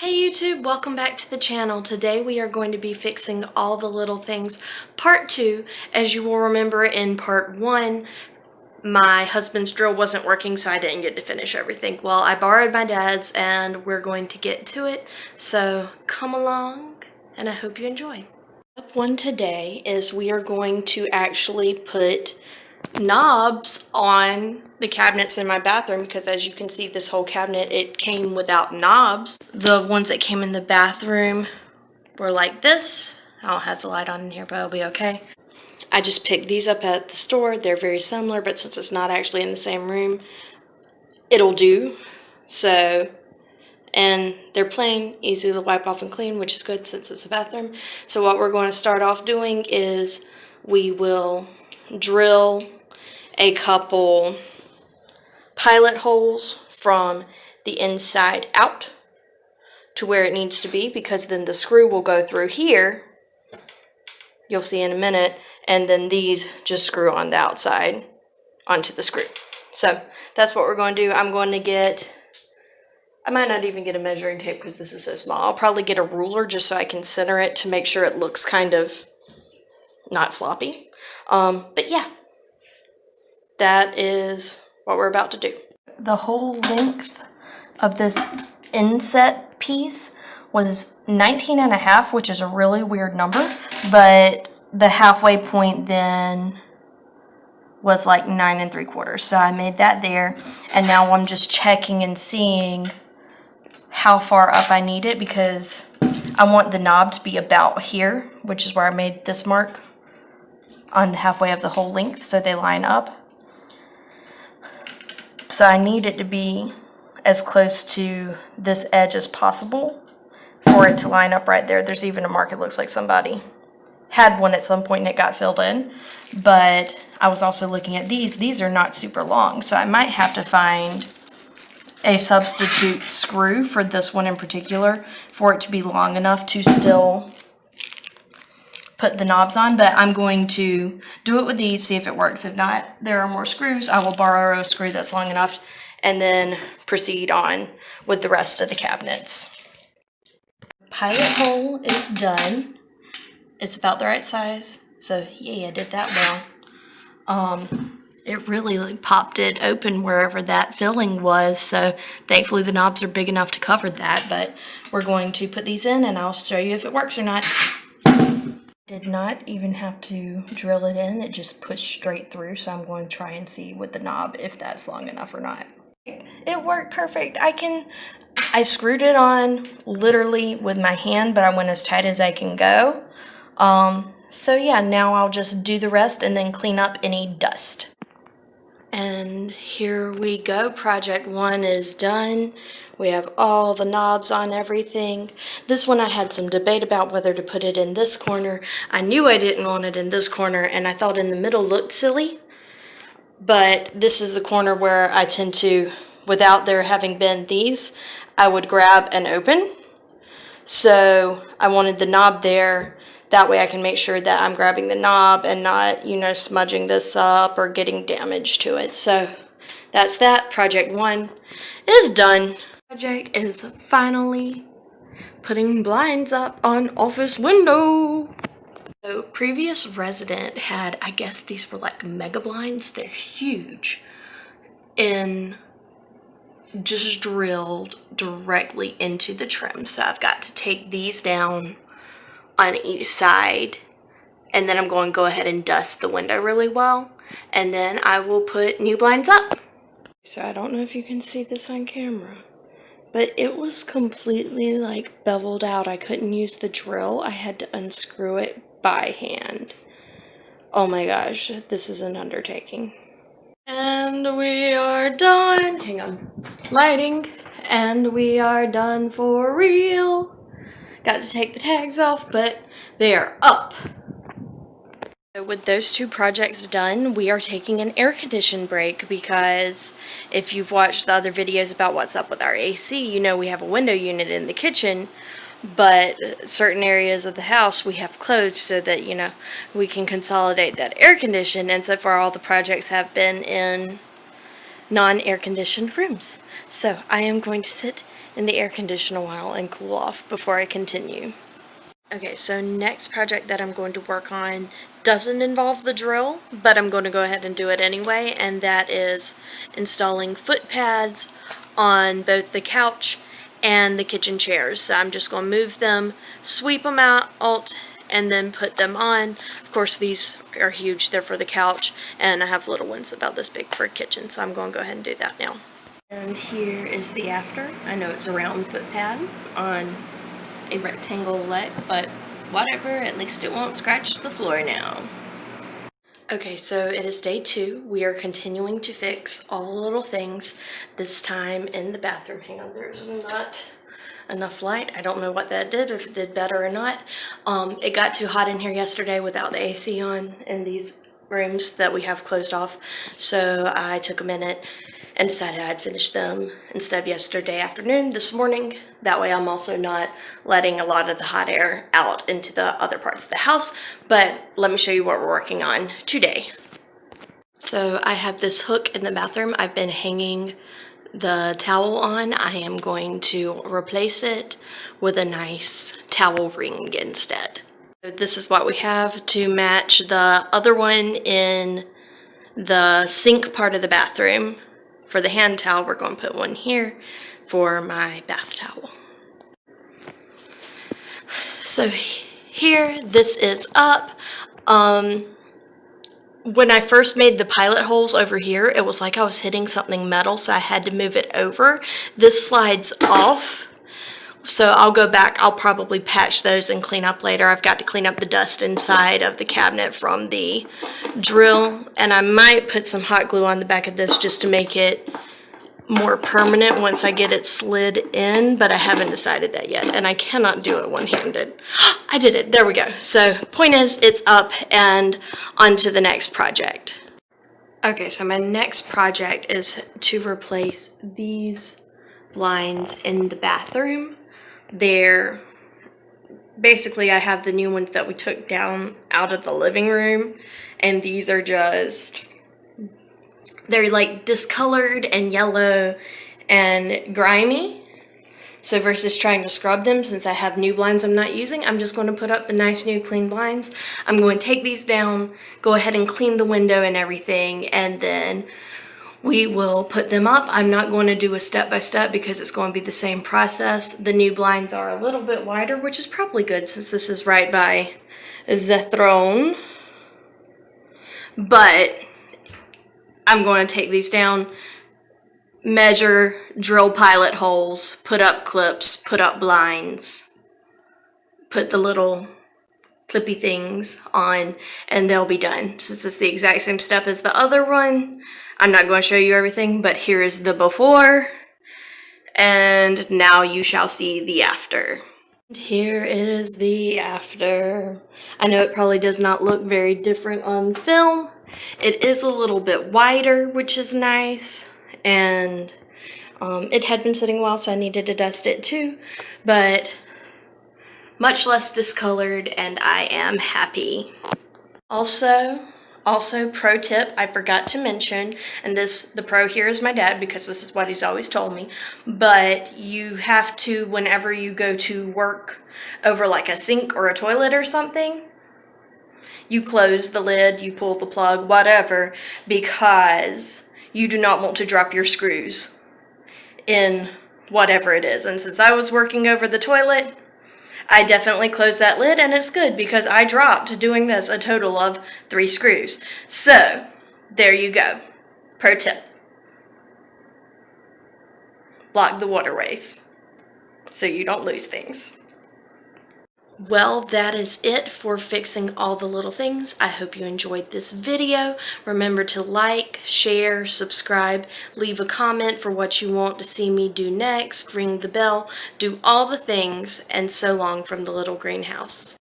Hey YouTube, welcome back to the channel. Today we are going to be fixing all the little things part 2. As you will remember in part 1, my husband's drill wasn't working, so I didn't get to finish everything. Well, I borrowed my dad's and we're going to get to it. So come along and I hope you enjoy. Step 1 today is we are going to actually put knobs on the cabinets in my bathroom, because as you can see, this whole cabinet, it came without knobs. The ones that came in the bathroom were like this. I don't have the light on in here, but it'll be okay. I just picked these up at the store. They're very similar, but since it's not actually in the same room, it'll do. So, and they're plain, easy to wipe off and clean, which is good since it's a bathroom. So what we're going to start off doing is we will drill a couple pilot holes from the inside out to where it needs to be, because then the screw will go through here, you'll see in a minute, and then these just screw on the outside onto the screw. So that's what we're going to do. I'm going to get, I might not even get a measuring tape because this is so small. I'll probably get a ruler just so I can center it to make sure it looks kind of not sloppy. But yeah, that is what we're about to do. The whole length of this inset piece was 19.5, which is a really weird number, but the halfway point then was like 9 3/4. So I made that there, and now I'm just checking and seeing how far up I need it, because I want the knob to be about here, which is where I made this mark on the halfway of the whole length, so they line up. So I need it to be as close to this edge as possible for it to line up right there. There's even a mark. It looks like somebody had one at some point and it got filled in. But I was also looking at these. These are not super long, so I might have to find a substitute screw for this one in particular for it to be long enough to still put the knobs on. But I'm going to do it with these, see if it works. If not, there are more screws. I will borrow a screw that's long enough and then proceed on with the rest of the cabinets. Pilot hole is done. It's about the right size, so yeah, I did that well. It really popped it open wherever that filling was, so thankfully the knobs are big enough to cover that. But we're going to put these in and I'll show you if it works or not. Did not even have to drill it in, it just pushed straight through, so I'm going to try and see with the knob if that's long enough or not. It worked perfect. I screwed it on literally with my hand, but I went as tight as I can go. So yeah, now I'll just do the rest and then clean up any dust. And here we go. Project 1 is done. We have all the knobs on everything. This one I had some debate about whether to put it in this corner. I knew I didn't want it in this corner, and I thought in the middle looked silly. But this is the corner where I tend to, without there having been these, I would grab and open. So I wanted the knob there. That way I can make sure that I'm grabbing the knob and not, smudging this up or getting damage to it. So that's that. Project 1 is done. Project is finally putting blinds up on office window. So previous resident had, I guess these were like mega blinds. They're huge and just drilled directly into the trim. So I've got to take these down on each side, and then I'm going to go ahead and dust the window really well, and then I will put new blinds up. So I don't know if you can see this on camera, but it was completely like beveled out. I couldn't use the drill. I had to unscrew it by hand. Oh my gosh, this is an undertaking. And we are done. Hang on. Lighting. And we are done for real. Got to take the tags off, but they are up. So with those 2 projects done, we are taking an air condition break, because if you've watched the other videos about what's up with our AC, you know we have a window unit in the kitchen, but certain areas of the house we have closed so that, we can consolidate that air condition. And so far all the projects have been in non-air conditioned rooms. So I am going to sit in the air conditioner a while and cool off before I continue. Okay, so next project that I'm going to work on doesn't involve the drill, but I'm going to go ahead and do it anyway, and that is installing foot pads on both the couch and the kitchen chairs. So I'm just going to move them, sweep them out, and then put them on. Of course, these are huge. They're for the couch, and I have little ones about this big for a kitchen, so I'm going to go ahead and do that now. And here is the after. I know it's a round foot pad on a rectangle leg, but whatever, at least it won't scratch the floor now. Okay, so it is day 2. We are continuing to fix all the little things, this time in the bathroom. Hang on, there's not enough light. I don't know what that did, if it did better or not. It got too hot in here yesterday without the AC on in these rooms that we have closed off, so I took a minute and decided I'd finish them instead of yesterday afternoon, this morning. That way I'm also not letting a lot of the hot air out into the other parts of the house. But let me show you what we're working on today. So I have this hook in the bathroom I've been hanging the towel on. I am going to replace it with a nice towel ring instead. This is what we have to match the other one in the sink part of the bathroom. For the hand towel, we're going to put one here for my bath towel. So here, this is up. When I first made the pilot holes over here, it was like I was hitting something metal, so I had to move it over. This slides off, so I'll go back. I'll probably patch those and clean up later. I've got to clean up the dust inside of the cabinet from the drill, and I might put some hot glue on the back of this just to make it more permanent once I get it slid in, but I haven't decided that yet, and I cannot do it one-handed. I did it. There we go. So point is, it's up and on to the next project. Okay, so my next project is to replace these blinds in the bathroom. They're basically, I have the new ones that we took down out of the living room, and these are just, they're like discolored and yellow and grimy. So versus trying to scrub them, since I have new blinds I'm not using, I'm just going to put up the nice new clean blinds. I'm going to take these down, go ahead and clean the window and everything, and then we will put them up. I'm not going to do a step-by-step because it's going to be the same process. The new blinds are a little bit wider, which is probably good since this is right by the throne. But I'm going to take these down, measure, drill pilot holes, put up clips, put up blinds, put the little clippy things on, and they'll be done. Since it's the exact same step as the other one, I'm not going to show you everything, but here is the before, and now you shall see the after. Here is the after. I know it probably does not look very different on film. It is a little bit wider, which is nice, and it had been sitting a while, so I needed to dust it too, but much less discolored, and I am happy. Also, pro tip I forgot to mention, and the pro here is my dad because this is what he's always told me, but you have to, whenever you go to work over like a sink or a toilet or something, you close the lid, you pull the plug, whatever, because you do not want to drop your screws in whatever it is. And since I was working over the toilet, I definitely closed that lid, and it's good because I dropped, doing this, a total of 3 screws. So, there you go. Pro tip. Block the waterways so you don't lose things. Well, that is it for fixing all the little things. I hope you enjoyed this video. Remember to like, share, subscribe, leave a comment for what you want to see me do next, ring the bell, do all the things, and so long from the little greenhouse.